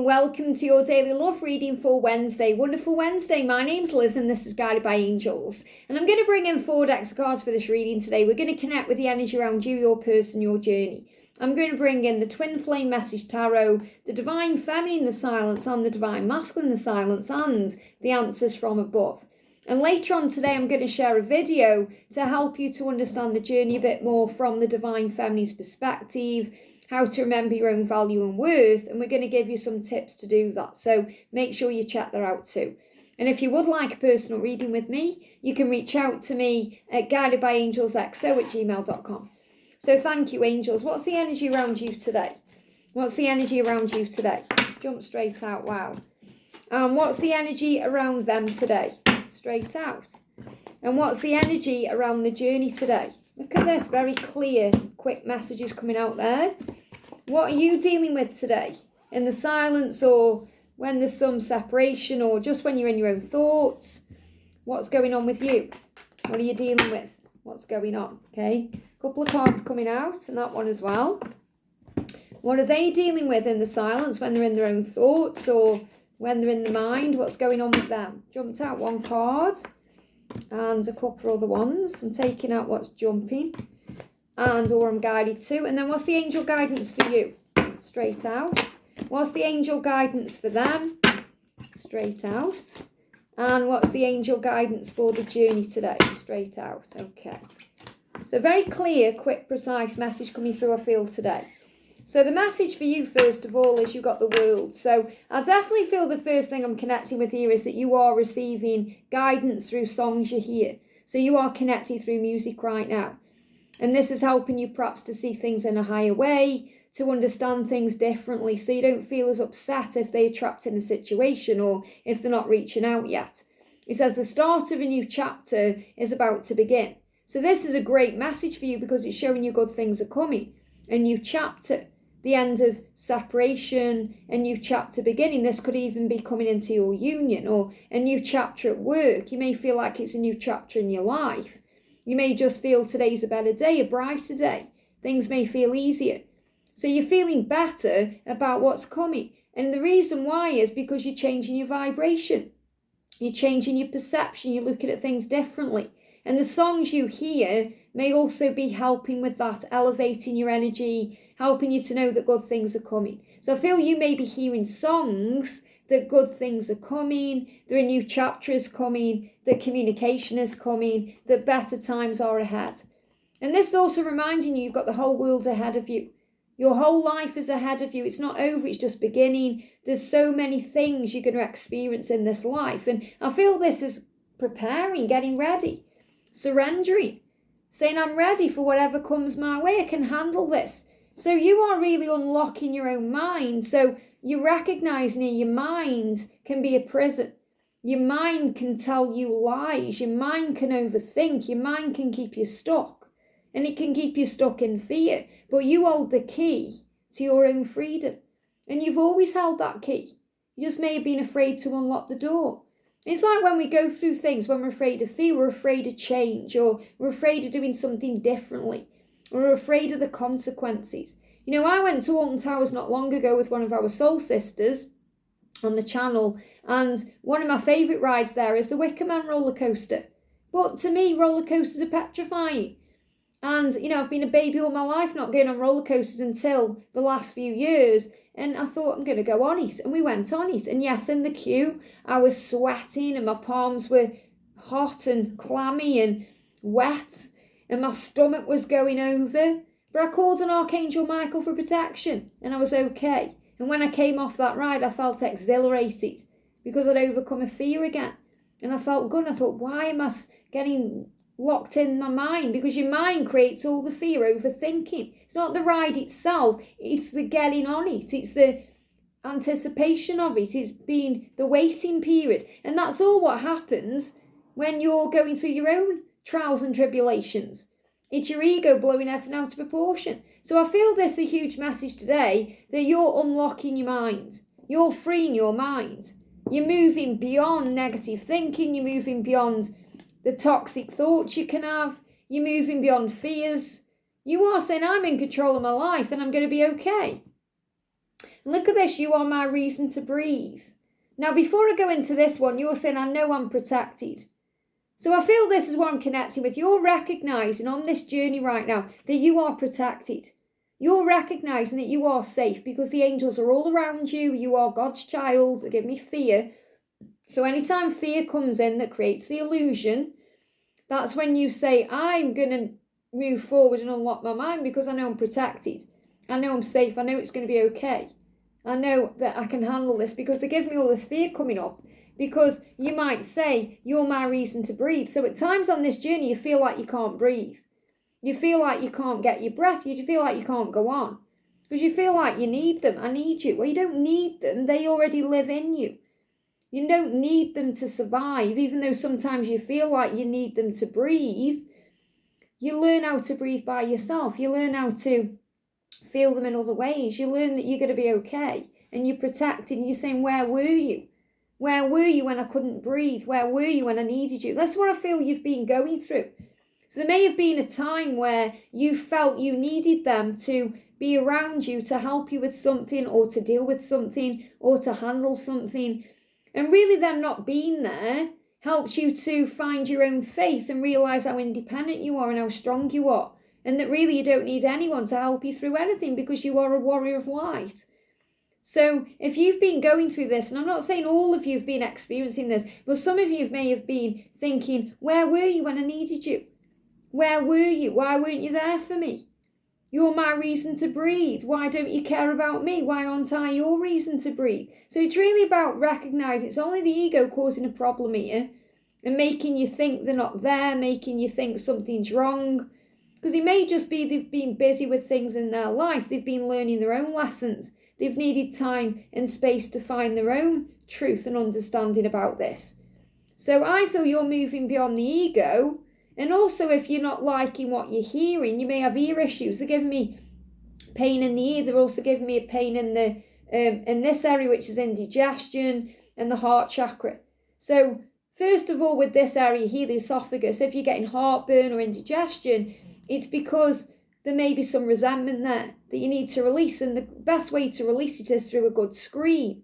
welcome to your daily love reading for Wednesday. Wonderful Wednesday. My name's Liz and this is Guided by Angels. And I'm going to bring in 4 decks of cards for this reading today. We're going to connect with the energy around you, your person, your journey. I'm going to bring in the Twin Flame Message Tarot, the Divine Feminine, the Silence, and the Divine Masculine, the Silence, and the Answers from Above. And later on today, I'm going to share a video to help you to understand the journey a bit more from the Divine Feminine's perspective, how to remember your own value and worth, and we're going to give you some tips to do that. So make sure you check that out too. And if you would like a personal reading with me, you can reach out to me at guidedbyangelsxo@gmail.com. So thank you, angels. What's the energy around you today? What's the energy around you today? Jump straight out, wow. What's the energy around them today? Straight out. And what's the energy around the journey today? Look at this, very clear, quick messages coming out there. What are you dealing with today? In the silence, or when there's some separation, or just when you're in your own thoughts? What's going on with you? What are you dealing with? What's going on? Okay, a couple of cards coming out, and that one as well. What are they dealing with in the silence, when they're in their own thoughts, or when they're in the mind? What's going on with them? Jumped out one card. And a couple of other ones. I'm taking out what's jumping or I'm guided to. And then what's the angel guidance for you? Straight out. What's the angel guidance for them? Straight out. And what's the angel guidance for the journey today? Straight out. Okay. So very clear, quick, precise message coming through, I feel, today. So the message for you, first of all, is you've got the world. So I definitely feel the first thing I'm connecting with here is that you are receiving guidance through songs you hear. So you are connected through music right now. And this is helping you perhaps to see things in a higher way, to understand things differently, so you don't feel as upset if they're trapped in a situation or if they're not reaching out yet. It says the start of a new chapter is about to begin. So this is a great message for you because it's showing you good things are coming. A new chapter. The end of separation, a new chapter beginning. This could even be coming into your union, or a new chapter at work. You may feel like it's a new chapter in your life. You may just feel today's a better day, a brighter day. Things may feel easier. So you're feeling better about what's coming. And the reason why is because you're changing your vibration. You're changing your perception. You're looking at things differently. And the songs you hear may also be helping with that, elevating your energy, helping you to know that good things are coming. So I feel you may be hearing songs that good things are coming, that a new chapter is coming, that communication is coming, that better times are ahead. And this is also reminding you you've got the whole world ahead of you. Your whole life is ahead of you. It's not over, it's just beginning. There's so many things you're going to experience in this life. And I feel this is preparing, getting ready, surrendering, saying I'm ready for whatever comes my way. I can handle this. So you are really unlocking your own mind. So you're recognizing your mind can be a prison. Your mind can tell you lies. Your mind can overthink. Your mind can keep you stuck. And it can keep you stuck in fear. But you hold the key to your own freedom. And you've always held that key. You just may have been afraid to unlock the door. It's like when we go through things, when we're afraid of fear, we're afraid of change, or we're afraid of doing something differently. We're afraid of the consequences. You know, I went to Alton Towers not long ago with one of our soul sisters on the channel, and one of my favourite rides there is the Wicker Man roller coaster. But to me, roller coasters are petrifying. And, you know, I've been a baby all my life, not going on roller coasters until the last few years. And I thought, I'm going to go on it. And we went on it. And yes, in the queue, I was sweating and my palms were hot and clammy and wet. And my stomach was going over. But I called on Archangel Michael for protection. And I was okay. And when I came off that ride, I felt exhilarated because I'd overcome a fear again. And I felt good. I thought, why am I getting locked in my mind? Because your mind creates all the fear, overthinking. It's not the ride itself. It's the getting on it. It's the anticipation of it. It's been the waiting period. And that's all what happens when you're going through your own trials and tribulations. It's your ego blowing everything out of proportion. So I feel this is a huge message today that you're unlocking your mind. You're freeing your mind. You're moving beyond negative thinking. You're moving beyond the toxic thoughts you can have. You're moving beyond fears. You are saying, I'm in control of my life and I'm going to be okay. And look at this, you are my reason to breathe. Now, before I go into this one, you're saying, I know I'm protected. So I feel this is what I'm connecting with. You're recognizing on this journey right now that you are protected. You're recognizing that you are safe because the angels are all around you. You are God's child. They give me fear. So anytime fear comes in that creates the illusion, that's when you say, I'm going to move forward and unlock my mind because I know I'm protected. I know I'm safe. I know it's going to be okay. I know that I can handle this because they give me all this fear coming up. Because you might say, you're my reason to breathe. So at times on this journey, you feel like you can't breathe. You feel like you can't get your breath. You feel like you can't go on. Because you feel like you need them. I need you. Well, you don't need them. They already live in you. You don't need them to survive. Even though sometimes you feel like you need them to breathe, you learn how to breathe by yourself. You learn how to feel them in other ways. You learn that you're going to be okay. And you're protected. And you're saying, where were you? Where were you when I couldn't breathe? Where were you when I needed you? That's what I feel you've been going through. So there may have been a time where you felt you needed them to be around you to help you with something or to deal with something or to handle something. And really them not being there helps you to find your own faith and realise how independent you are and how strong you are. And that really you don't need anyone to help you through anything because you are a warrior of light. So if you've been going through this, and I'm not saying all of you have been experiencing this, but some of you may have been thinking, where were you when I needed you? Where were you? Why weren't you there for me? You're my reason to breathe. Why don't you care about me? Why aren't I your reason to breathe? So it's really about recognising it's only the ego causing a problem here and making you think they're not there, making you think something's wrong. Because it may just be they've been busy with things in their life. They've been learning their own lessons. They've needed time and space to find their own truth and understanding about this. So I feel you're moving beyond the ego. And also if you're not liking what you're hearing, you may have ear issues. They're giving me pain in the ear. They're also giving me a pain in the in this area, which is indigestion and the heart chakra. So first of all, with this area here, the esophagus, if you're getting heartburn or indigestion, it's because there may be some resentment there that you need to release. And the best way to release it is through a good scream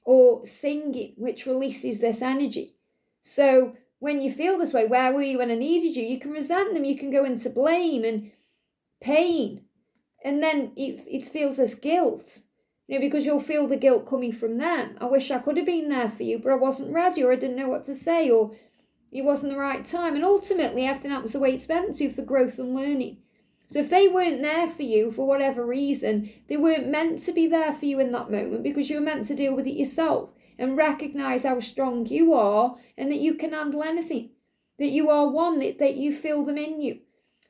or singing, which releases this energy. So when you feel this way, where were you when I needed you? You can resent them. You can go into blame and pain. And then it feels this guilt, because you'll feel the guilt coming from them. I wish I could have been there for you, but I wasn't ready, or I didn't know what to say, or it wasn't the right time. And ultimately, everything happens the way it's meant to for growth and learning. So if they weren't there for you for whatever reason, they weren't meant to be there for you in that moment because you were meant to deal with it yourself and recognise how strong you are and that you can handle anything, that you are one, that you feel them in you.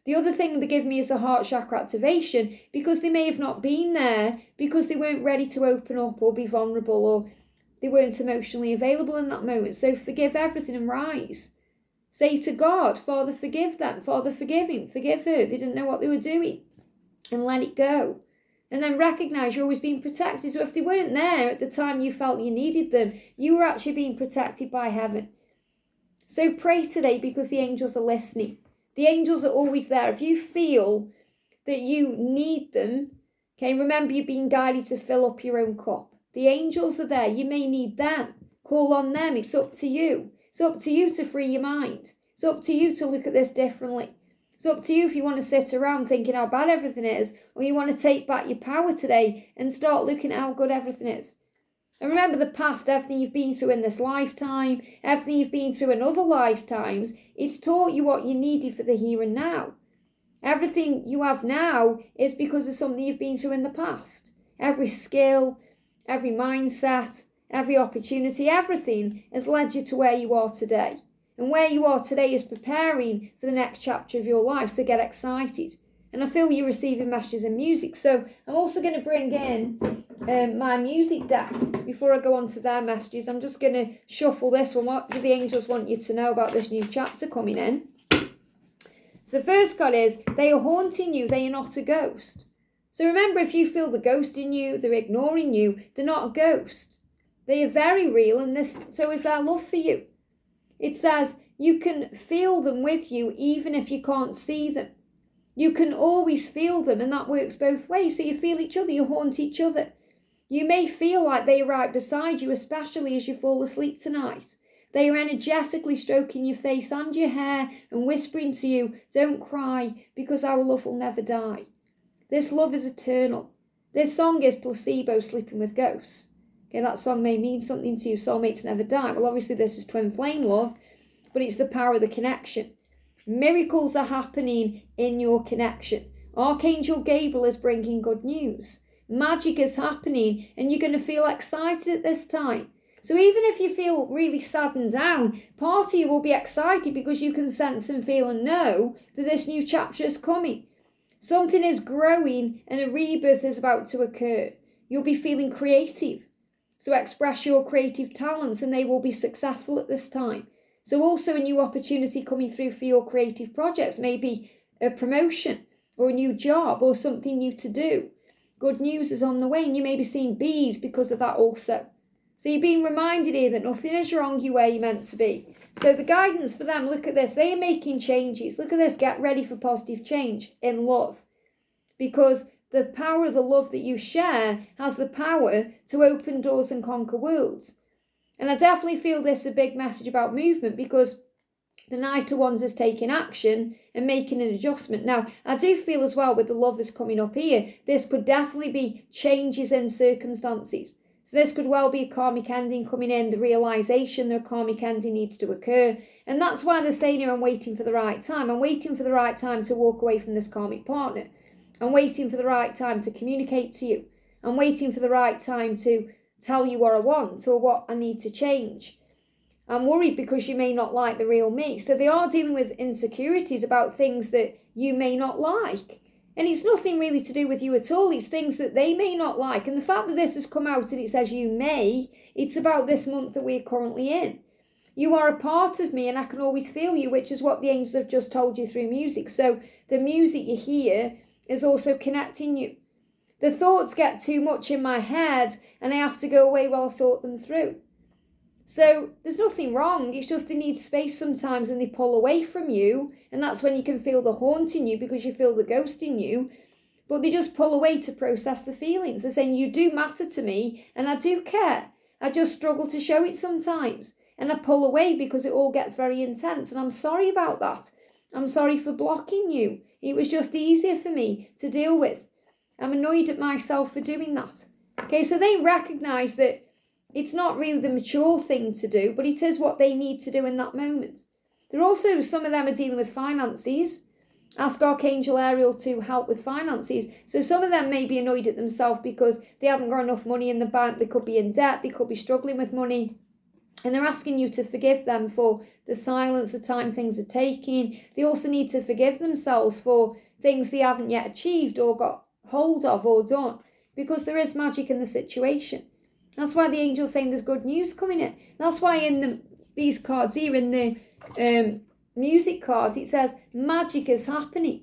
The other thing they give me is the heart chakra activation because they may have not been there because they weren't ready to open up or be vulnerable or they weren't emotionally available in that moment. So forgive everything and rise. Say to God, Father, forgive them. Father, forgive him. Forgive her. They didn't know what they were doing. And let it go. And then recognise you're always being protected. So if they weren't there at the time you felt you needed them, you were actually being protected by heaven. So pray today because the angels are listening. The angels are always there. If you feel that you need them, okay, remember you're being guided to fill up your own cup. The angels are there. You may need them. Call on them. It's up to you. It's up to you to free your mind. It's up to you to look at this differently. It's up to you if you want to sit around thinking how bad everything is, or you want to take back your power today and start looking at how good everything is. And remember the past, everything you've been through in this lifetime, everything you've been through in other lifetimes, it's taught you what you needed for the here and now. Everything you have now is because of something you've been through in the past. Every skill, every mindset, every opportunity, everything has led you to where you are today. And where you are today is preparing for the next chapter of your life, so get excited. And I feel you're receiving messages and music. So I'm also going to bring in my music deck before I go on to their messages. I'm just going to shuffle this one. What do the angels want you to know about this new chapter coming in? So the first card is, they are haunting you, they are not a ghost. So remember, if you feel the ghost in you, they're ignoring you, they're not a ghost. They are very real, and so is their love for you. It says you can feel them with you even if you can't see them. You can always feel them, and that works both ways. So you feel each other, you haunt each other. You may feel like they are right beside you, especially as you fall asleep tonight. They are energetically stroking your face and your hair and whispering to you, don't cry, because our love will never die. This love is eternal. This song is Placebo, Sleeping with Ghosts. Okay, that song may mean something to you, soulmates never die. Well, obviously this is twin flame love, but it's the power of the connection. Miracles are happening in your connection. Archangel Gabriel is bringing good news. Magic is happening and you're going to feel excited at this time. So even if you feel really sad and down, part of you will be excited because you can sense and feel and know that this new chapter is coming. Something is growing and a rebirth is about to occur. You'll be feeling creative. So express your creative talents and they will be successful at this time. So also a new opportunity coming through for your creative projects, maybe a promotion or a new job or something new to do. Good news is on the way and you may be seeing bees because of that also. So you're being reminded here that nothing is wrong, you're where you're meant to be. So the guidance for them, look at this, they are making changes. Look at this, get ready for positive change in love. Because the power of the love that you share has the power to open doors and conquer worlds. And I definitely feel this is a big message about movement because the Knight of Wands is taking action and making an adjustment. Now, I do feel as well with the Lovers coming up here, this could definitely be changes in circumstances. So this could well be a karmic ending coming in, the realisation that a karmic ending needs to occur. And that's why they're saying here, I'm waiting for the right time. I'm waiting for the right time to walk away from this karmic partner. I'm waiting for the right time to communicate to you. I'm waiting for the right time to tell you what I want or what I need to change. I'm worried because you may not like the real me. So they are dealing with insecurities about things that you may not like. And it's nothing really to do with you at all. It's things that they may not like. And the fact that this has come out and it says you may, it's about this month that we're currently in. You are a part of me and I can always feel you, which is what the angels have just told you through music. So the music you hear is also connecting you. The thoughts get too much in my head and I have to go away while I sort them through. So there's nothing wrong. It's just they need space sometimes and they pull away from you. And that's when you can feel the haunt in you because you feel the ghost in you. But they just pull away to process the feelings. They're saying, you do matter to me and I do care. I just struggle to show it sometimes. And I pull away because it all gets very intense. And I'm sorry about that. I'm sorry for blocking you. It was just easier for me to deal with. I'm annoyed at myself for doing that. Okay, so they recognise that it's not really the mature thing to do, but it is what they need to do in that moment. There are also, some of them are dealing with finances. Ask Archangel Ariel to help with finances. So some of them may be annoyed at themselves because they haven't got enough money in the bank. They could be in debt. They could be struggling with money. And they're asking you to forgive them for the silence, the time things are taking. They also need to forgive themselves for things they haven't yet achieved or got hold of or done, because there is magic in the situation. That's why the angel's saying there's good news coming in. That's why in these cards here, in the music card, it says magic is happening.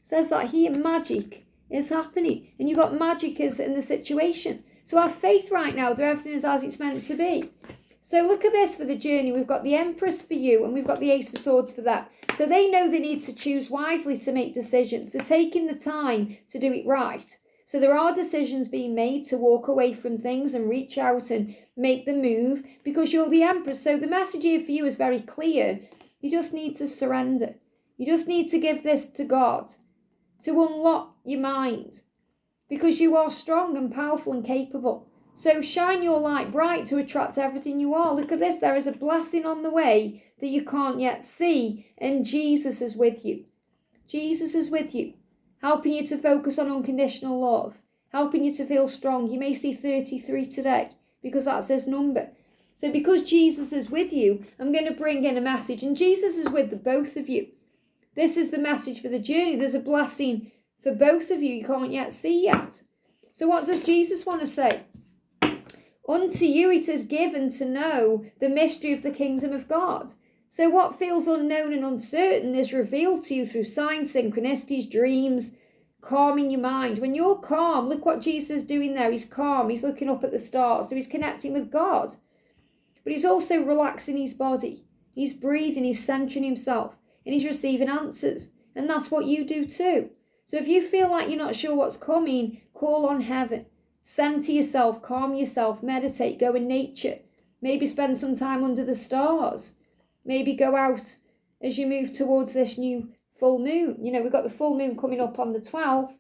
It says that here, magic is happening. And you've got magic is in the situation. So have faith right now that everything is as it's meant to be. So look at this for the journey. We've got the Empress for you and we've got the Ace of Swords for that. So they know they need to choose wisely to make decisions. They're taking the time to do it right. So there are decisions being made to walk away from things and reach out and make the move because you're the Empress. So the message here for you is very clear. You just need to surrender. You just need to give this to God to unlock your mind because you are strong and powerful and capable. So shine your light bright to attract everything you are. Look at this. There is a blessing on the way that you can't yet see, and Jesus is with you. Jesus is with you, helping you to focus on unconditional love, helping you to feel strong. You may see 33 today because that's his number. So because Jesus is with you, I'm going to bring in a message, and Jesus is with the both of you. This is the message for the journey. There's a blessing for both of you you can't yet see yet. So what does Jesus want to say? Unto you it is given to know the mystery of the kingdom of God. So what feels unknown and uncertain is revealed to you through signs, synchronicities, dreams, calming your mind. When you're calm, look what Jesus is doing there. He's calm. He's looking up at the stars. So he's connecting with God. But he's also relaxing his body. He's breathing. He's centering himself. And he's receiving answers. And that's what you do too. So if you feel like you're not sure what's coming, call on heaven. Center yourself, calm yourself, meditate, go in nature. Maybe spend some time under the stars. Maybe go out as you move towards this new full moon. You know, we've got the full moon coming up on the 12th.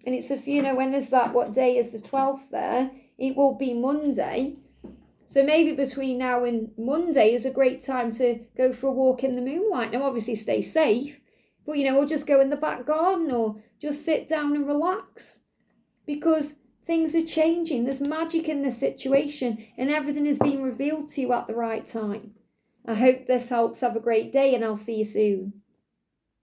And it's, if you know, when is that? What day is the 12th there? It will be Monday. So maybe between now and Monday is a great time to go for a walk in the moonlight. Now, obviously stay safe. But, you know, or just go in the back garden or just sit down and relax. Because things are changing. There's magic in this situation. And everything is being revealed to you at the right time. I hope this helps. Have a great day and I'll see you soon.